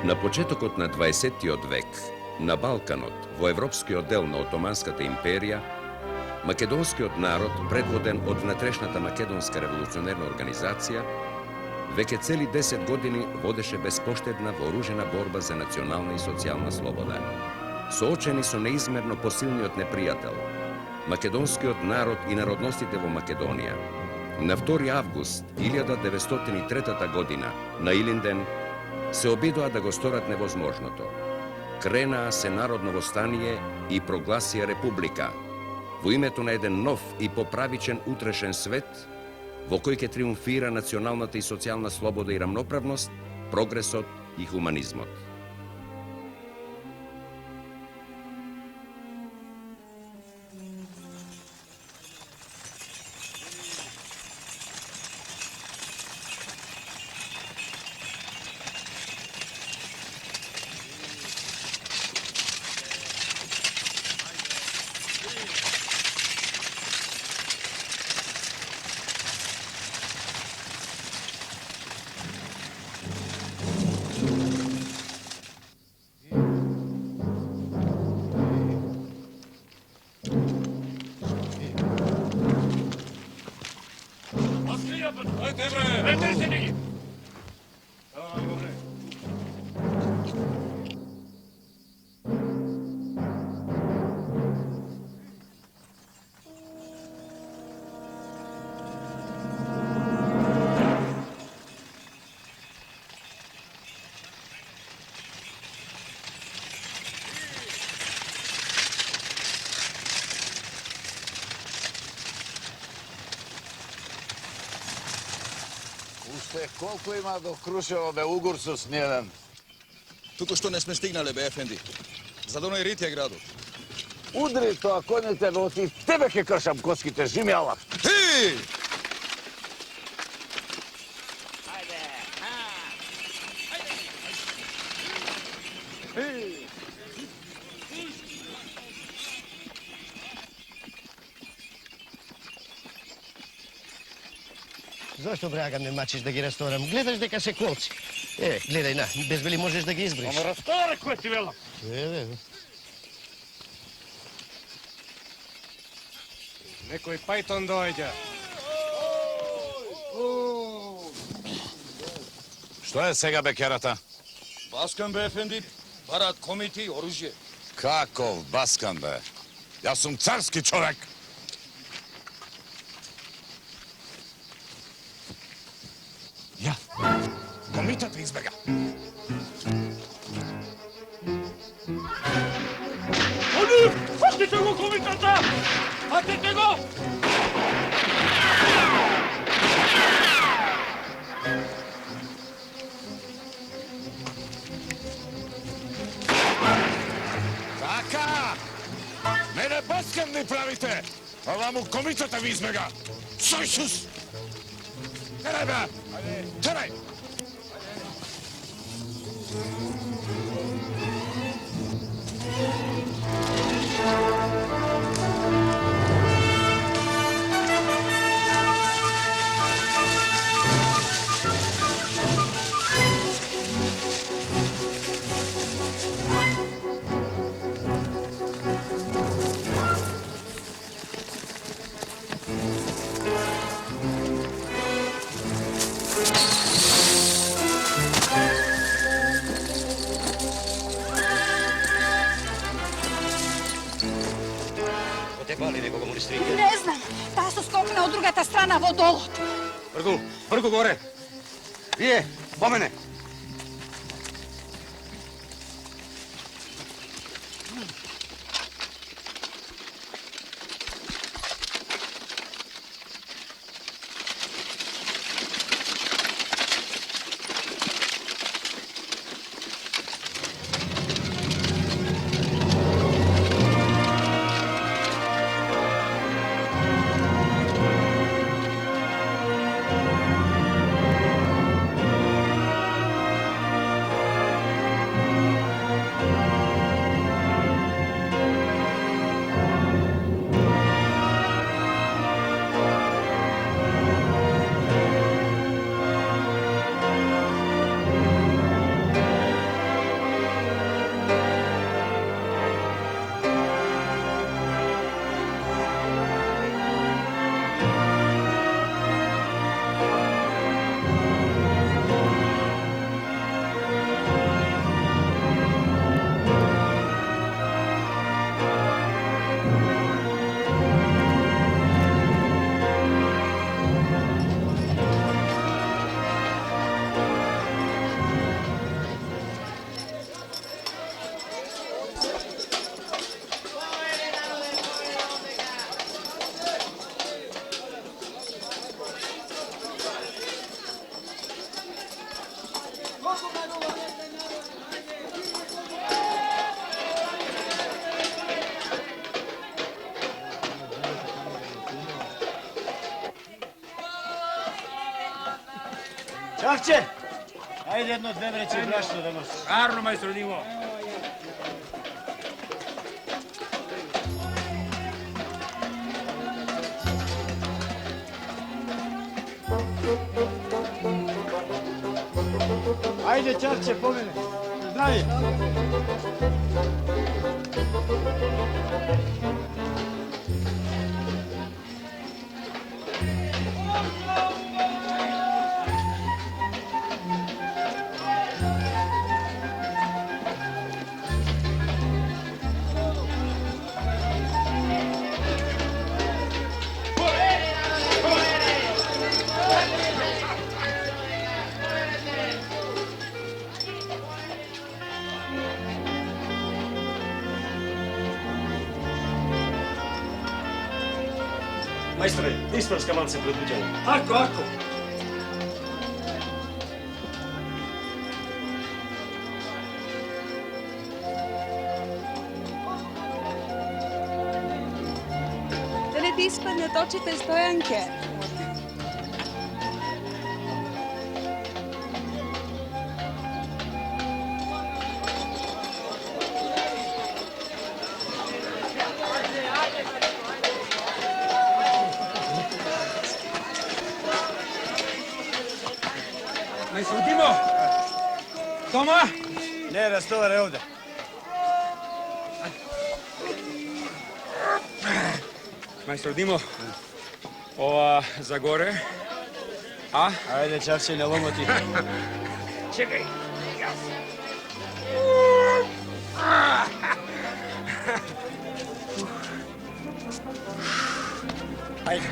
На почетокот на 20-тиот век, на Балканот, во европскиот дел на Отоманската империја, македонскиот народ, предводен од внатрешната македонска револуционерна организација, веќе цели 10 години водеше безпоштедна вооружена борба за национална и социјална слобода. Соочени со неизмерно посилниот непријател, македонскиот народ и народностите во Македонија, на 2 август 1903 година, на Илинден, се обидоа да го сторат невозможното. Кренаа се народно востание и прогласија република, во името на еден нов и поправичен утрешен свет, во кој ќе триумфира националната и социјална слобода и рамноправност, прогресот и хуманизмот. Колку има до Крушево, бе, Угурсус, ниједен? Туку што не сме стигнале, бе, Ефенди. За доној рит е градот. Удри тоа конете, бе, оти тебе ке кршам коските, жимјала. Ти! Зошто, брага, не мачиш да ги расторам? Гледаш дека се колци. Гледај на, безбели можеш да ги избриш. Ама расторе кој ти велам. Некој пајтон дојѓа. Што е сега, бе, керата? Баскан, бе, Ефенди. Барат комити, оружје. Каков баскан, бе? Јас сум царски човек. Ја, комитата избега. Они, фатите го комитата! Фатите го! Така! Мене баскан ми правите! Оваму комитата ви избега! Сојшус! Терај, бе! Терај! Не знам. Таа со скокна од другата страна во долот. Бргу горе. Вие, по мене. Čavče! Ajde jedno dve vreće brašno da nosi. Arno, majstro Dimo. Ajde, Čavče, po mene. Zdravije! Majstore, ispravska mance predviđala. Ako? Da ne ti ispadne od očite stojanke. Majstro Dimo! Toma! Ne, rastovar je ovde. Majstro Dimo, ova za gore. A? Ajde, Čavče, ne lomoti. Čekaj. Ajde.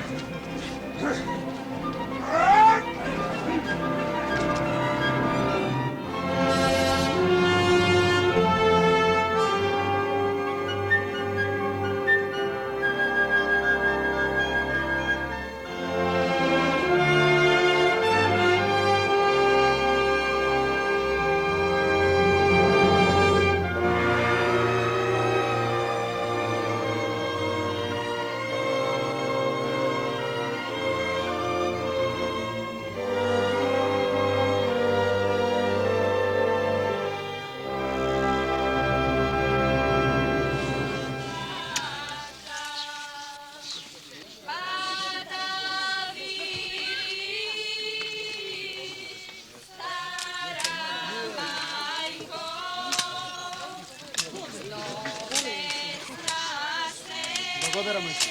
Благодарам се.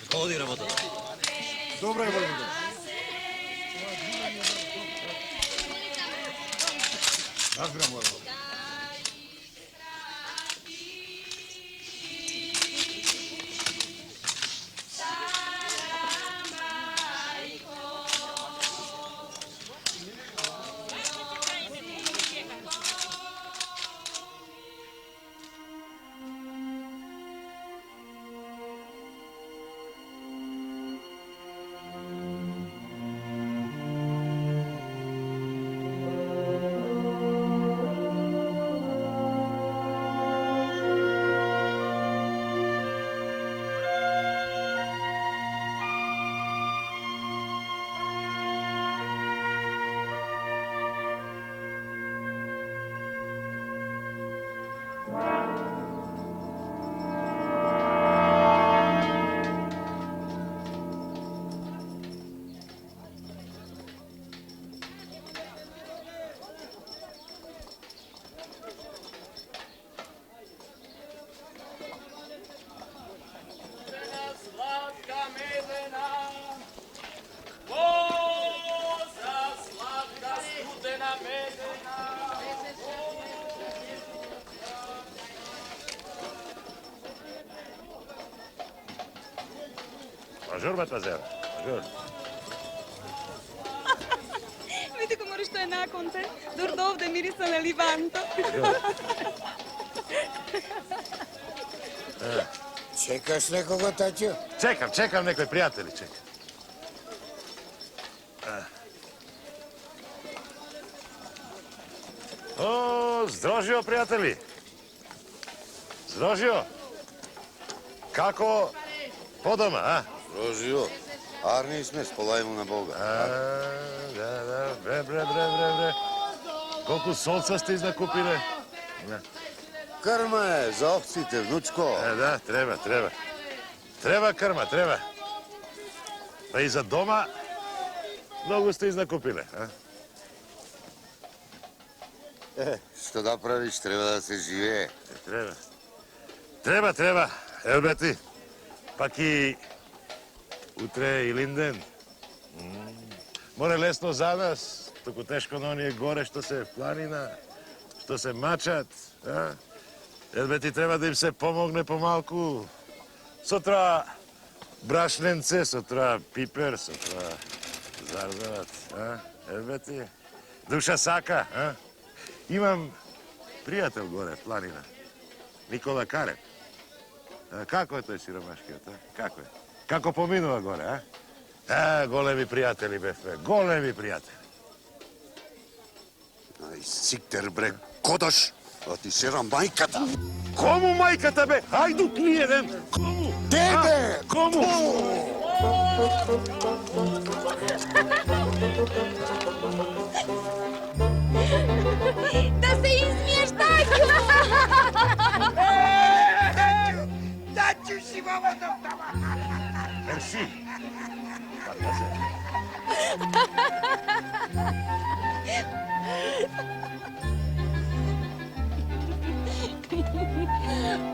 Kako vodi работа? Dobro je, Vojvodo. Разбирам, Vojvodo. Bonjour, mademoiselle. Bonjour. Vidi kako moraš to je nakon te. Dur do ovde mirisa na livanto. Čekaš nekoga, taćo? Čekam nekoj prijatelji, čekam. O, zdrožio, prijatelji. Zdrožio. Kako po doma, a? Rožio, arni sme, spolajmo na Boga. Da, bre. Koliko solca ste iznakupile? Krma je za ovcite, vnučko. Da, treba. Treba krma, treba. Pa i za doma mnogo ste iznakupile, a? Što da praviš, treba da se žive. Treba. Elbeti, pak i utre i linden. More lesno za nas, tako teško na onije gore što se planina, što se mačat. Elbeti, treba da im se pomogne pomalku. Sutra brašnence, sutra piper, sutra zarzavac. Elbeti, duša saka. Imam prijatelj gore, planina, Nikola Karen. Kako je to siromaški, kako je? Kako pominula gore, a? Golemi prijatelji, befe, golemi prijatelji. Aj, sikter, bre, kodoš, otišera majkata. Komu majkata, be? Hajdu klijedem, komu? Tebe! Komu? Da se izmiješ, taću! Taću si mama dobtava! Merci. Parka se.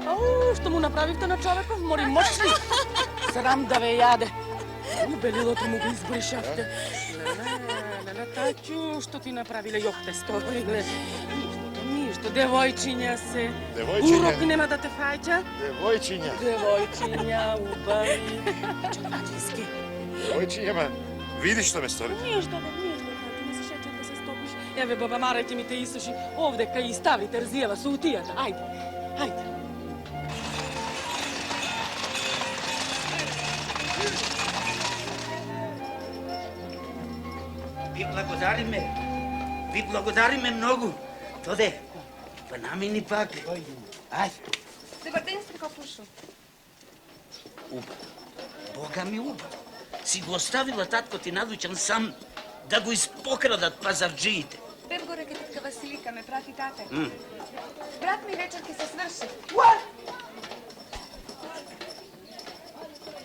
Ау, што му направивте на човеков? Мори мочли. Срам да ве јаде. Убелилото му го избришавте. Не, таќу, што ти направиле? Јох те сториле. Ништо, девојчиња се. Девојчиња? Урок нема да те фаќа? Девојчиња, убави. Чорбаджиски. Девојчиња, ма, видиш што ме стори? Ништо, таќу, не се шеќам да се стопиш. Еве, баба Мара ќе ми те исуши. Овде кај стави терзијава со утијата. Ајде. Ви благодариме многу. Тоде, па намини пак. Ајде. Добар ден, стрика Пушо. Уба. Бога ми уба. Си го оставила татко ти надуќан сам да го испокрадат пазарджиите. Пред горе ке тетка Василика ме прати тате. Брат ми вечер ке се сврши.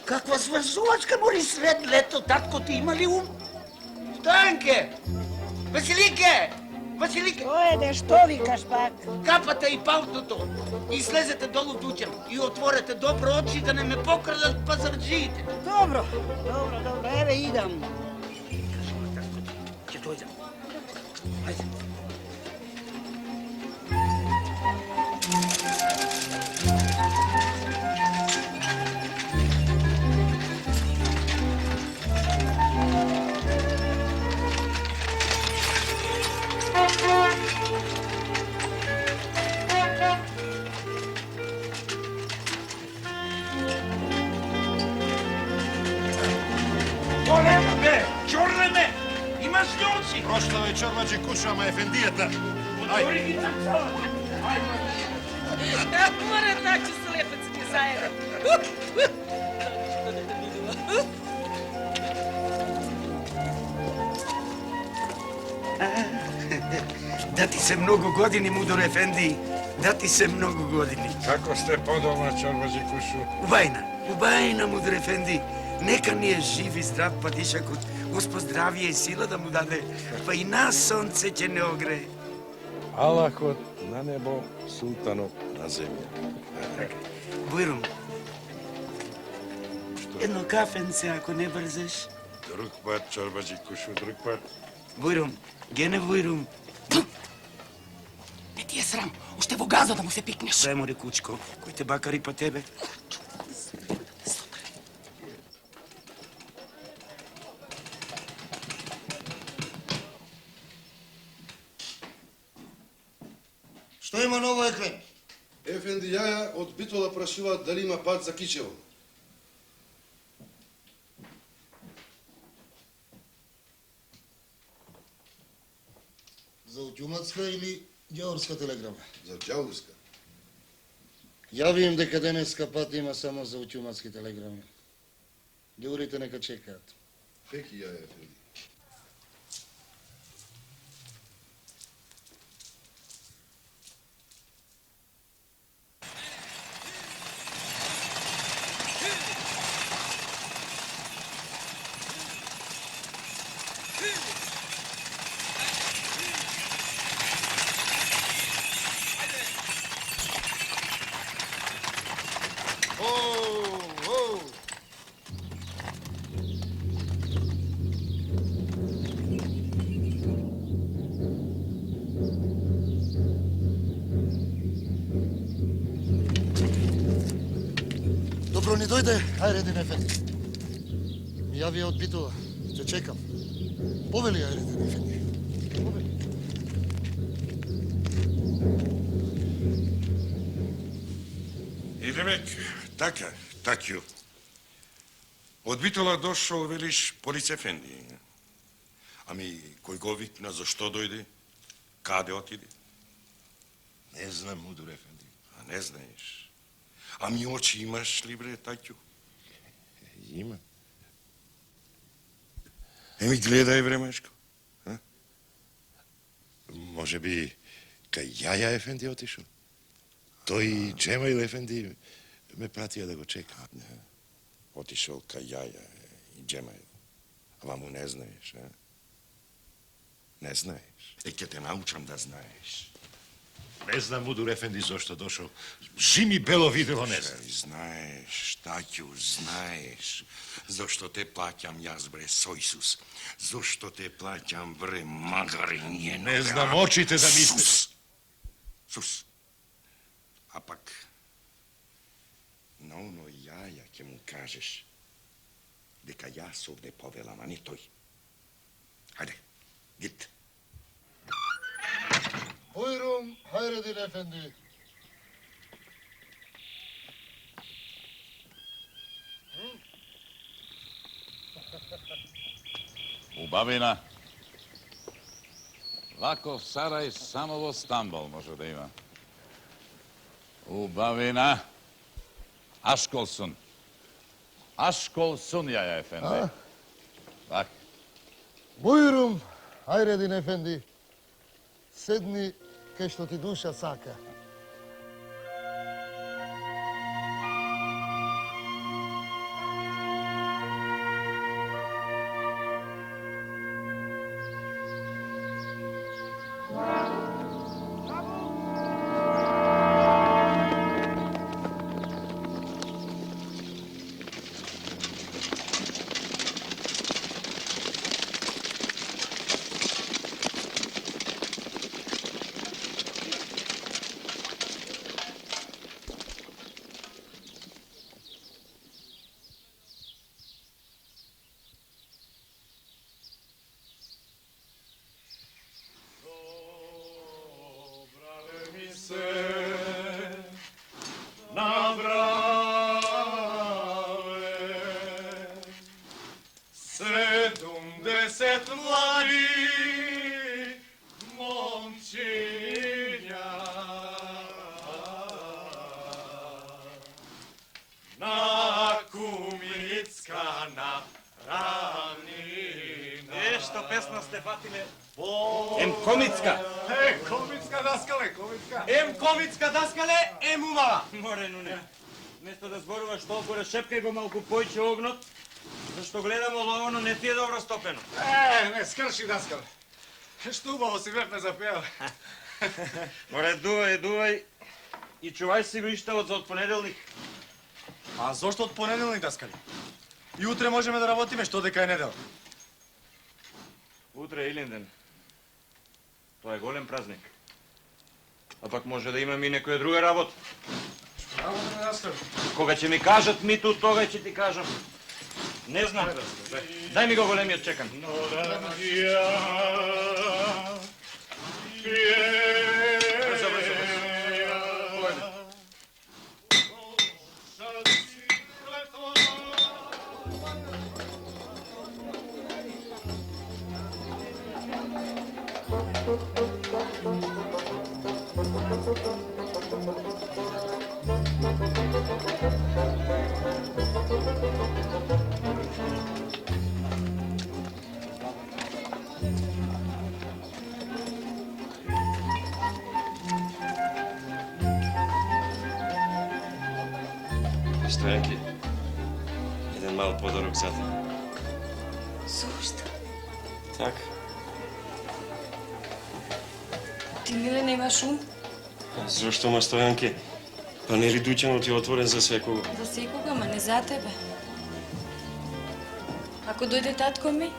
Каква свршувачка мори сред лето, татко ти има ли ум? Станке! Василике! Кој е, што викаш пак? Капате и палтото и слезете долу дуќан и отворете добро очи да не ме покрадат пазарджиите. Добро, еве идам. Кажи на татко ти, ќе дојдам. Ајде. Чорлеме! Имаш ли очи? Прошлаве чорбаджи куша, ама ефендијата. Отвори ги така. Море, таќу, слепеците заедно. Да ти се многу години, Мудор Ефенди. Да ти се многу години. Како сте по дома, чорбаджи кушу? Убајна, Мудор Ефенди. Нека ни е жив и здрав патишакот. Господ здравие и сила да му даде. Па и нас сонце ќе не огре. Аллахот на небо, султанот на земја. Бујрум. Едно кафенце, ако не брзеш. Друг пат, чорбаджи кушу, друг пат. Бујрум, гене Бујрум. Не ти е срам, уште во газа да му се пикнеш. Дай море кучко, кој те бакари па тебе. Што има ново, Еклем? Ефенди Јаја од Битола прашува дали има пат за Кичево. За Утјумацка или Ѓаурска телеграма? За Ѓаурска. Јави им дека денеска пат има само за Утјумацки телеграми. Ѓаурите нека чекаат. Пеки Јаја, Ефенди. Добро ни дојде, Ајредин Ефенди. Ми јави од Битола. Те чекам. Повели, Ајредин Ефенди. Повели. Идемек, така, такју. Од Битола дошол, велиш, Полиц Ефенди. Ами, кој го викна, зашто дојде? Каде отиде? Не знам, Мудур Ефенди. А не знаеш. Ами очи имаш ли, бре, такју? Има. Еми, гледај, времешко. Може би, кај Јаја Ефенди отишол. Тој и Джемаил Ефенди ме пратија да го чекам. Отишол кај Јаја и Джемаил. Ама му не знаеш, а? Не знаеш. Ќе те научам да знаеш. Не знам, Мудур Ефенди, зошто дошол. Жими бело видело, не знам. Знаеш, Таќу, знаеш. Зошто те плаќам јас, бре, со Исус. Зошто те плаќам, бре, магариње. Не знам, очите да ми... Сус. А пак, на оно Јаја ќе му кажеш дека јас овде повелам, а не тој. Хајде, гид. Бујрум, Ајредин Ефенди. Убавина. Ваков сарај само во Стамбол може да има. Убавина. Ашколсун. Ашколсун, Јаја Ефенди. Так. Бујрум, Ајредин Ефенди. Седни кај што ти душа сака. Што песна сте фатиле? Ем комицка. Комицка даскале, комицка. Ем комицка даскале, ем умава. Море, нуне. Место да зборуваш толку, решепкај го малку појче огнот, зашто гледам оловано не ти е добро стопено. Не скрши, даскале. Што убаво си бевме запеал. Море, дувај и чувај си го иштавот за од понеделник. А зошто од понеделник, даскале? И утре можеме да работиме, што дека е недела. Утре е Илинден. Тоа е голем празник. А пак може да имам и некоја друга работа. Работа на даскале. Кога ќе ми кажат миту, тога ќе ти кажам. Не знам. Дај ми го големиот чекан. Стоянки, еден мал подарок за те. Зошто? Така. Ти, Милена, имаш ум? Зошто, ма Стојанке? Па нели дуќанот е отворен за секого? За секога, ма не за тебе. Ако дојде татко ми?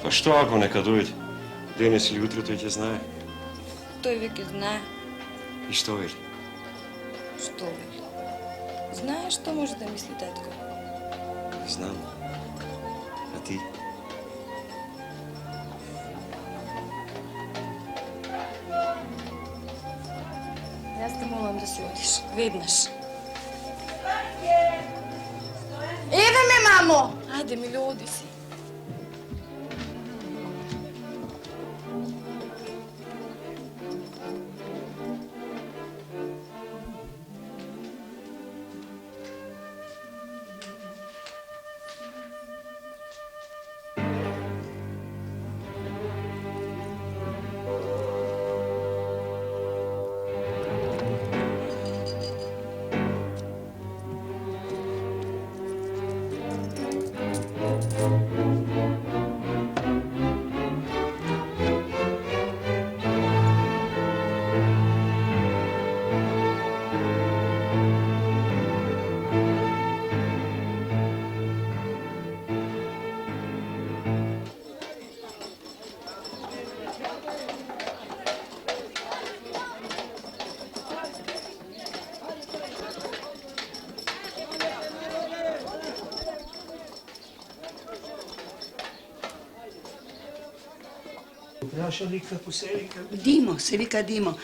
Па што ако нека дојде? Денес или утре тој ќе знае. Тој веќе знае. И што вели? Што вели? Знаеш што може да мисли татко? Знам. А ти? Јас те молам да си одиш. Веднаш. Еве ме, мамо! Ајде, Миле, оди си. Прашали како се вика? Димо, се вика Димо.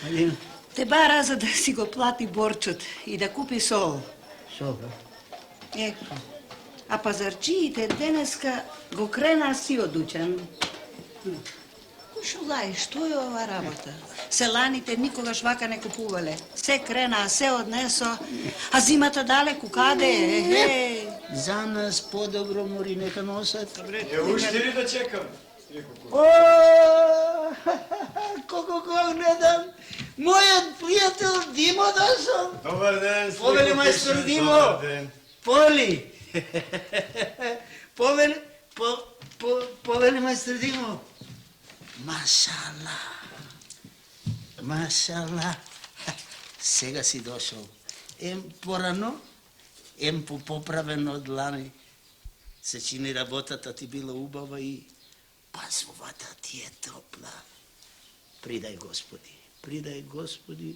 Те бара за да си го плати борчот и да купи сол. Сол, Еко. А пазарчиите денеска го крена си од дуќан. Шулај, што е ова работа? Селаните никогаш вака не купувале. Се крена, се однесо, а зимата далеку каде? За нас подобро мори нека носат. Уште ли да чекам? О, колко гледам, мојот пријател Димо дошол. Добар ден, Повели мајстор Димо. Повели. Повели мајстор Димо. Машала. Машала. Сега си дошол. Ем порано, ем поправено од лани. Се чини работата ти била убава и пасовата ти е топла. Придај Господи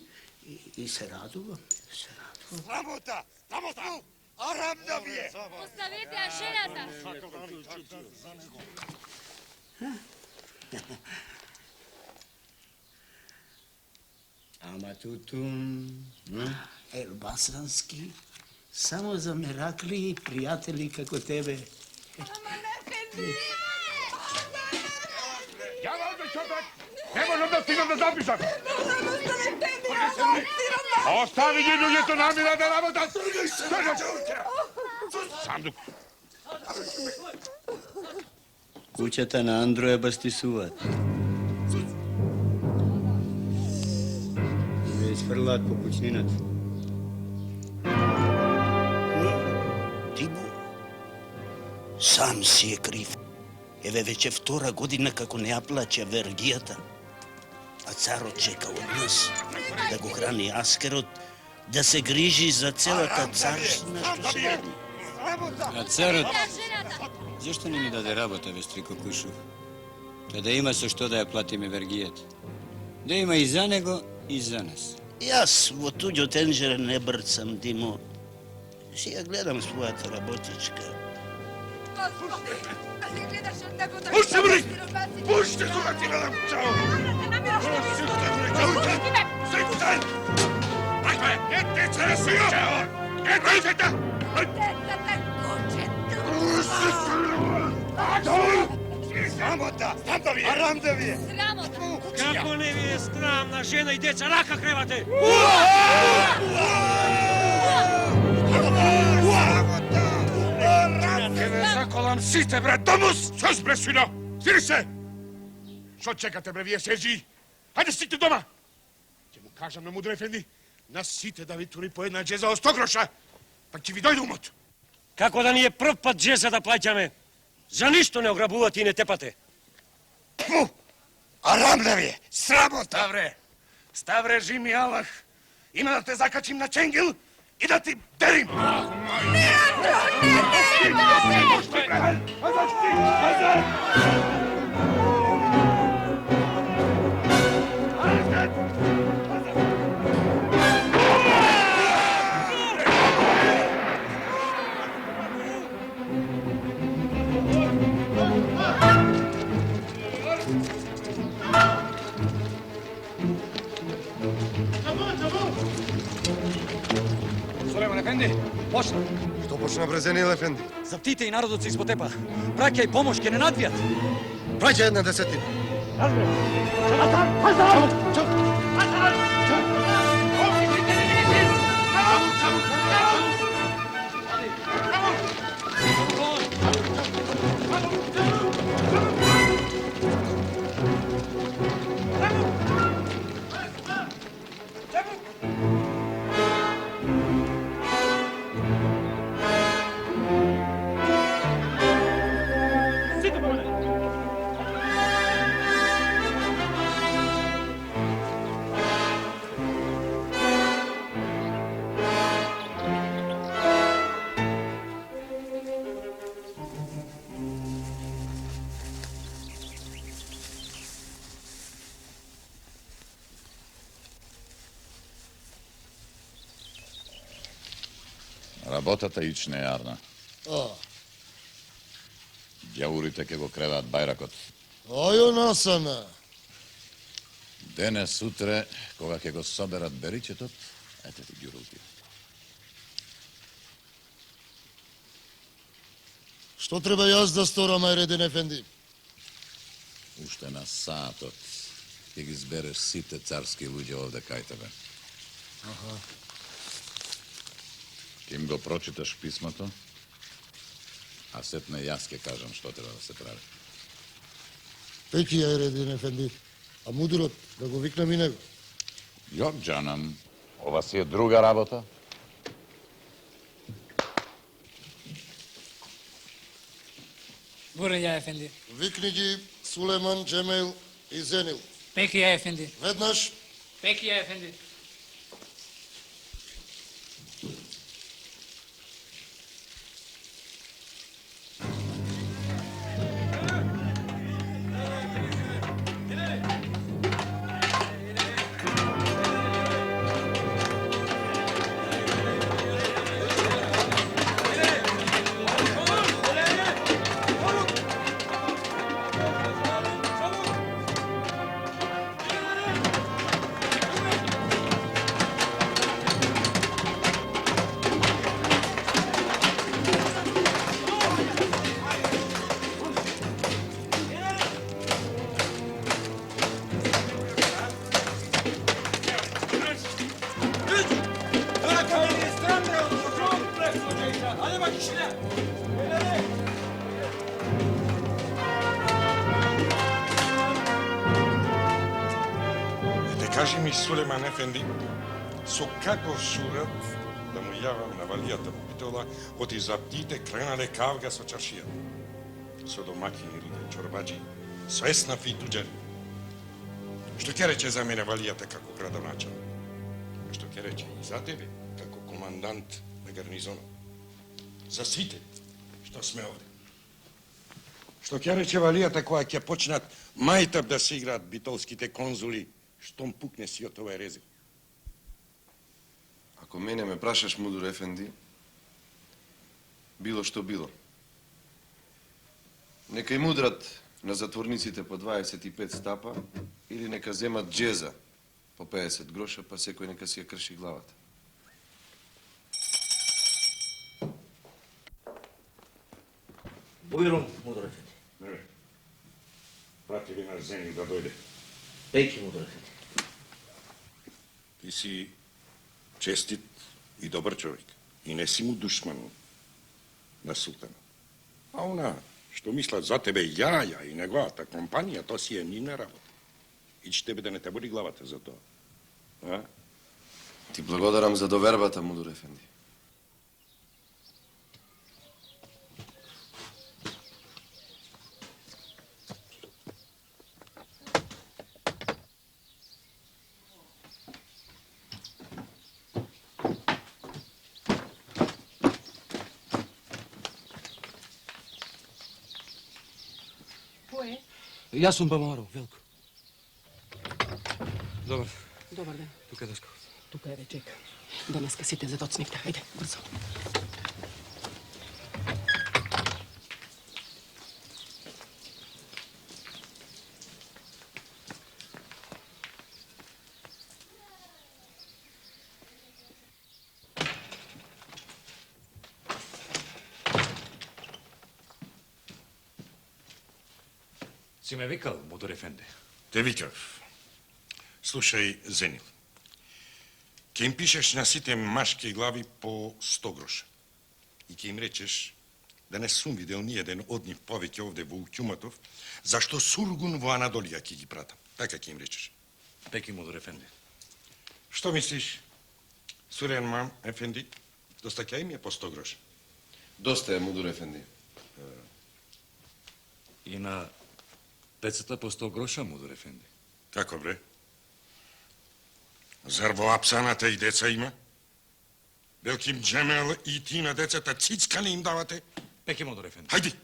и се радувам. Срамота! Срамота! Арам да ви е! Оставете ја жената! Ама тутун, елбасански, само за меракли и пријатели како тебе. Ја валде човек! Не можам да стигам да запишам! Остави ги луѓето намира да работат! Сандук! Куќата на Андро ја бастисуваат. Да изфрлаат по куќнината. Димо, сам си е крив. Еве веќе втора година како не ја плаќа вергијата. А царот чека од нас да го храни аскерот, да се грижи за целата царшина што се јади. А царот, зашто не ни даде работа, Вестрико Кушов? Та да има со што да ја платиме вергијата. Да има и за него, и за нас. Јас во туѓо тенџере не брцам, Димо. Си ја гледам својата работичка. Пуште ме! Пуште кога ти гледам! Чао! Секутай! Ајде, ете се сио! Ете сета! Срамота! Арам да ви е! Срамота! Како не ви е срам на жена и деца, рака кревате! Ке не заколам сите, бре, домус! Сос, бре, свино! Стири се! Шо чекате, бре, вие сежи? Хајде стигте дома! Ќе му кажам на Мудро Ефенди, на сите да ви тури по една джеза од 100 гроша, пак ќе ви дојде умот. Како да ни е прв пат джеза да плаќаме? За ништо не ограбувате и не тепате. Пфу! Арам да ви е! Срамота! Ставре, жими Аллах! Има да те закачим на ченгил и да ти дерим! Сулейман Ефенди, почна. Што почна Брезенил Ефенди? Заптите и народот се испотепа. Праќај помош, ќе не надвијат. Праќа една десетина. Работата ичне јарна. А, Ѓаурите ке го креваат бајракот. ајо насана. Денес сутре, кога ке го соберат беричетот, ете ти ѓурулки. Што треба јас да сторам, Ајредин Ефенди? Уште на саатот ќе ги збереш сите царски луѓе овде кај тебе. Аха. Ќе им го прочиташ писмото, а сетне јас ќе кажам што треба да се прави. Пеки, Ајредин Ефенди. А мудрот, да го викнем и него. Јок, џанам, ова си е друга работа. Бурен ја, Ефенди. Викни ги Сулеман, Джемел и Зенил. Пеки ја, Ефенди. Веднаш. Пеки ја, Ефенди. Кажи ми, Сулейман Ефенди, со каков сурат да му јавам на валијата му битола, оти заптите кренале кавга со чаршија. Со домакини луѓе, чорбаджи, со еснафи и туџари. Што ќе рече за мене валијата како градоначалник? Што ќе рече и за тебе, како командант на гарнизонот? За сите што сме овде. Што ќе рече валијата која ќе почнат мајтап да се играат битолските конзули, штом пукне си од овај резил? Ако мене ме прашаш, Мудро Ефенди, било што било. Нека им удрат на затворниците по 25 стапа или нека земат джеза по 50 гроша, па секој нека си ја крши главата. Бујрум, Мудро Ефенди. Не, прати ви на Зенил да дојде. Пеки му дойде. Ти си честит и добър човек. И не си му душман на султана. А она, що мислят за тебе Јаја и неговата компанија, то си е нивна работа. И че тебе да не те боли главата за тоа. А? Ти благодарам за довербата, Мудур ефенди. Јас сум Бамаров, Велко. Добар. Добар ден. Тука е Даскал. Тука е ве, чека. Денеска сите задоцнивте. Ајде, брзо. Си ме викал, Мудур ефенди? Те викав. Слушај, Зенил. Ке им пишеш на сите машки глави по 100 гроша. И ке им речеш да не сум видел ни еден од нив повеќе овде во Укјуматов, зашто Сургун во Анадолија ќе ги пратам. Така ке им речеш. Пеки, Мудур ефенди. Што мислиш, Сулейман ефенди? Доста ќе им е по 100 гроша. Доста е, Мудур ефенди. И на пецата по 100 гроша, Мудур ефенди. Како бре? Зар во апсаната и деца има? Белким Джемел и ти на децата цицка не им давате? Пеки, Мудур ефенди. Хајди!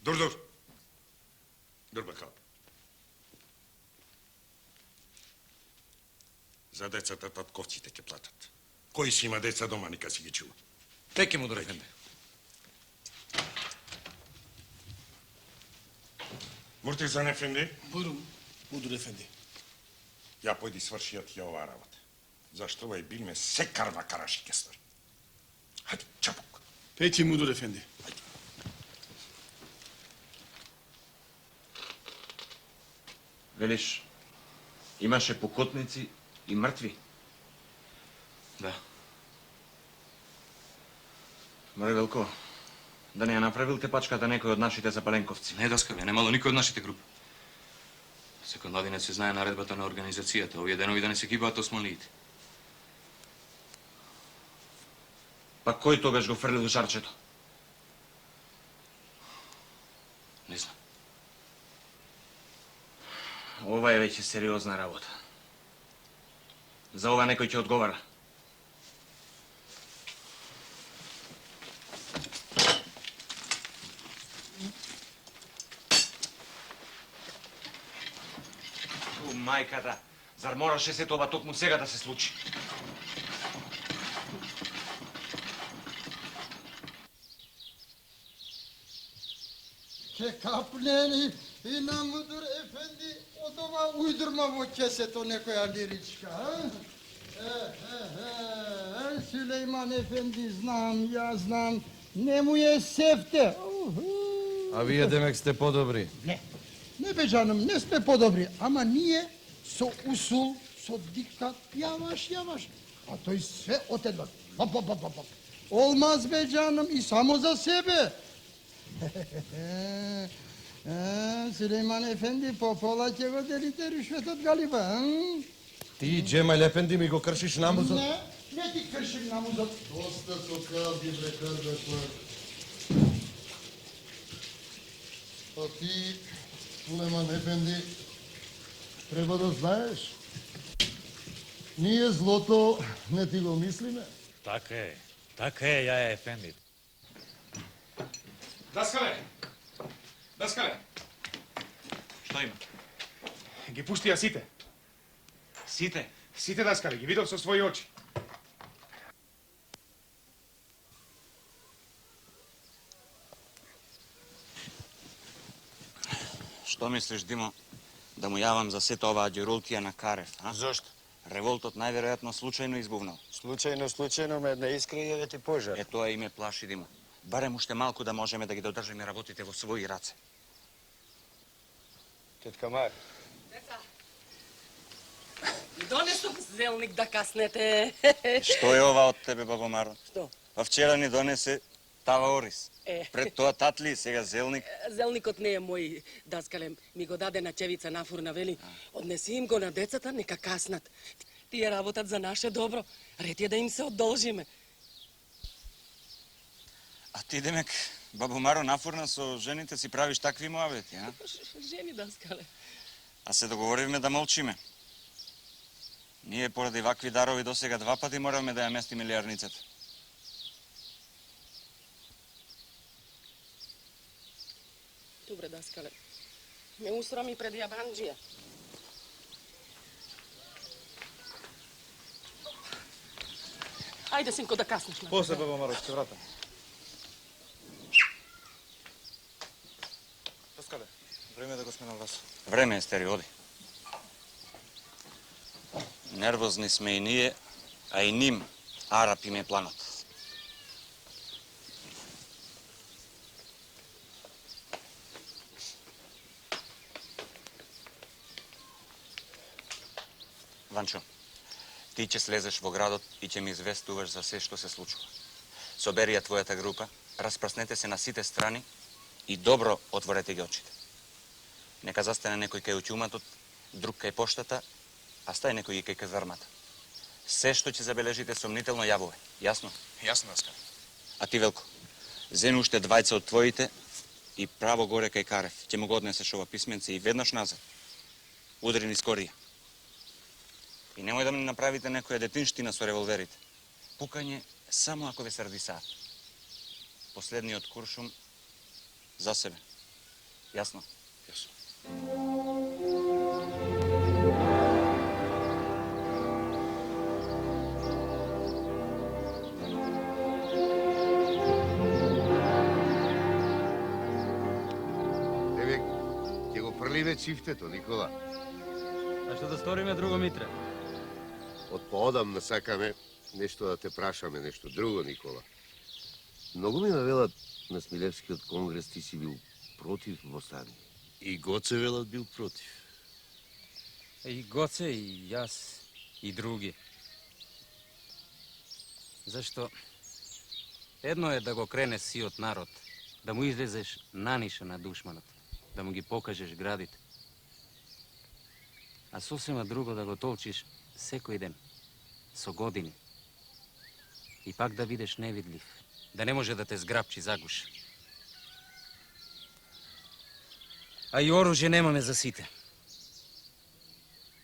Дур. Дур бакал. За децата татковците ќе платат. Кој си има деца дома, нека си ги чува. Пеки, Мудур ефенди. Муртизан ефенди? Бурум, Мудур ефенди. Ја појди свршиот ја оваа работа. Зашто овај билме се карва караши ке стори. Хајде, чапук. Пеки, Мудур ефенди. Велиш, имаше покотници и мртви. Да. Море Велко, да не ја направил тепачката некој од нашите запаленковци. Не, Даскале, немало никој од нашите групи. Секој младинец се знае наредбата на организацијата. Овие денови да не се кибаат османлиите. Па кој тогаш го фрлил жарчето? Не знам. Ова е веќе сериозна работа. За ова некој ќе одговара. Мајката, зар мораше се тоа токму сега да се случи? Ке капнени и на Мудур ефенди од ова ујдрма во кесето некоја лиричка, Сулейман ефенди, знам, ја знам, не му е сефте. А вие демек сте подобри? Не бе, жаном, не сме подобри, ама ние со усул, со диктат, јаваш, а тој све отедва. Олмаз бе, жаном, и само за себе. Сулейман ефенди, по пола ќе го делите рушветот галиба, Ти, Джемал ефенди, ми го кршиш намузот? Не ти кршим намузот. Доста со кавги прекарбе, а ти, Сулейман ефенди, треба да знаеш, ние злото не ти го мислиме. Така е, Јаја ефенди. Даскале! Што има? Ги пуштија сите. Сите? Сите, Даскале, ги видов со своји очи. Што мислиш, Димо, да му јавам за сета оваа ѓерултија на Карев, а? Зошто? Револтот најверојатно случајно избувнал. Случајно, ме не искри да ти пожар. Е, тоа и ме плаши, Димо. Барем уште малку да можеме да ги додржиме работите во своји раце. Тетка Маја, Донесох зелник да каснете. Што е ова од тебе, бабо Маро? Што? Па вчера ни донесе тава орис. Е. Пред тоа татли, сега зелник. Зелникот не е мој, даскале. Ми го даде на чевица нафурна, вели. Однеси им го на децата, нека каснат. Тие работат за наше добро. Ред е да им се одолжиме. А ти, демек, бабо Маро, нафурна со жените си правиш такви муабети, а? Жени, даскале. А се договоривме да молчиме. Ние поради вакви дарови досега 2 пати мораме да ја местиме леарницата. Добре, даскале. Ме усрами пред јабанџија. Ајде, синко, да каснеш. После, баба Маро, ќе вратам. Даскале, време е да го сменам вас. Време е, стери, оди. Нервозни сме и ние, а и ним Арап им е планот. Ванчо, ти ќе слезеш во градот и ќе ми известуваш за се што се случува. Собери ја твојата група, распраснете се на сите страни и добро отворете ги очите. Нека застане некој кај утјуматот, друг кај поштата, а стај некој и кај казармата. Се што ќе забележите сомнително јавуве. Јасно? Јасно, даскале. А ти, Велко, земи уште 2 од твоите и право горе кај Карев. Ќе му го однесеш ова писменце и веднаш назад. Удари низ корија. И немој да ми направите некоја детинштина со револверите. Пукање само ако ве се радисаат. Последниот куршум за себе. Јасно? Јасно. Ќе го прливе чифтето, Никола. А што да сториме друго, Митре? Од поодамна сакаме нешто да те прашаме, нешто друго, Никола. Многу ми велат на Смилевскиот конгрес ти си бил против восстание. И Гоце велат бил против. И Гоце, и јас, и други. Зашто? Едно е да го крене сиот народ, да му излезеш наниша на душманот, да му ги покажеш градите. А сосема друго да го толчиш секој ден, со години. И пак да бидеш невидлив, да не може да те зграбчи загуш. А и оружје немаме за сите.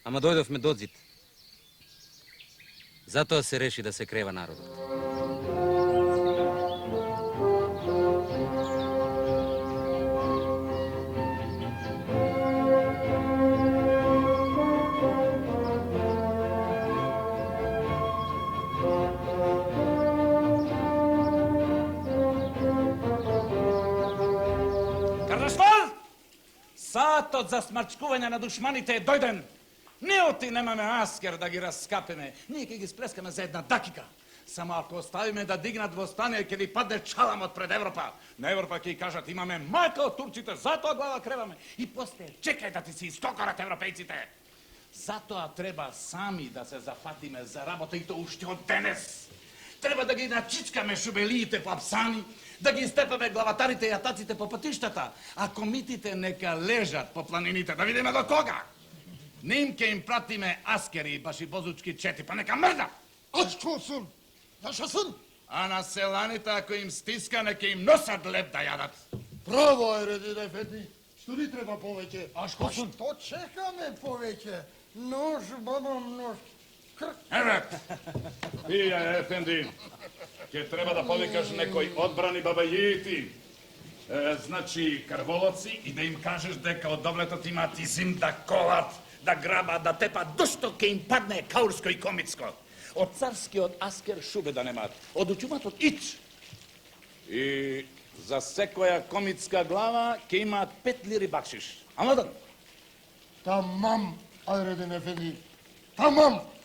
Ама дојдовме до зид. Затоа се реши да се крева народот. Саатот за смрчкување на душманите е дојден. Не оти немаме аскер да ги раскапиме. Ние ќе ги сплескаме за една дакика. Само ако оставиме да дигнат восстание, ќе ни падне чаламот пред Европа. На Европа ќе кажат, имаме мајка од турците, затоа глава креваме. И после, чекај да ти се искокорат европејците. Затоа треба сами да се зафатиме за работа и то уште од денес. Треба да ги начичкаме шубелиите по апсани, да ги степаме главатарите и атаците по патиштата, а комитите нека лежат по планините, да видиме до кога. Не им ке им пратиме аскери и башибозучки чети, па нека мрда. А што сум? Заша сум? А на селаните, ако им стиска, нека им носат леп да јадат. Право е, Редин Ефенди. Што ни треба повеќе? А што сум? Што чекаме повеќе? Нож, бабам, нож. Еве, пија, Ефенди, ќе треба да повикаш некој одбрани бабајити, значи крволоци, и да им кажеш дека од доблетот имаат изим да колат, да грабат, да тепат, дошто ке им падне каурско и комицко. Од царскиот аскер шубе да немаат, од учуматот ич. И за секоја комицка глава ке имаат 5 лири бакшиш. Амадан? Тамам, Редин Ефенди. Тамам!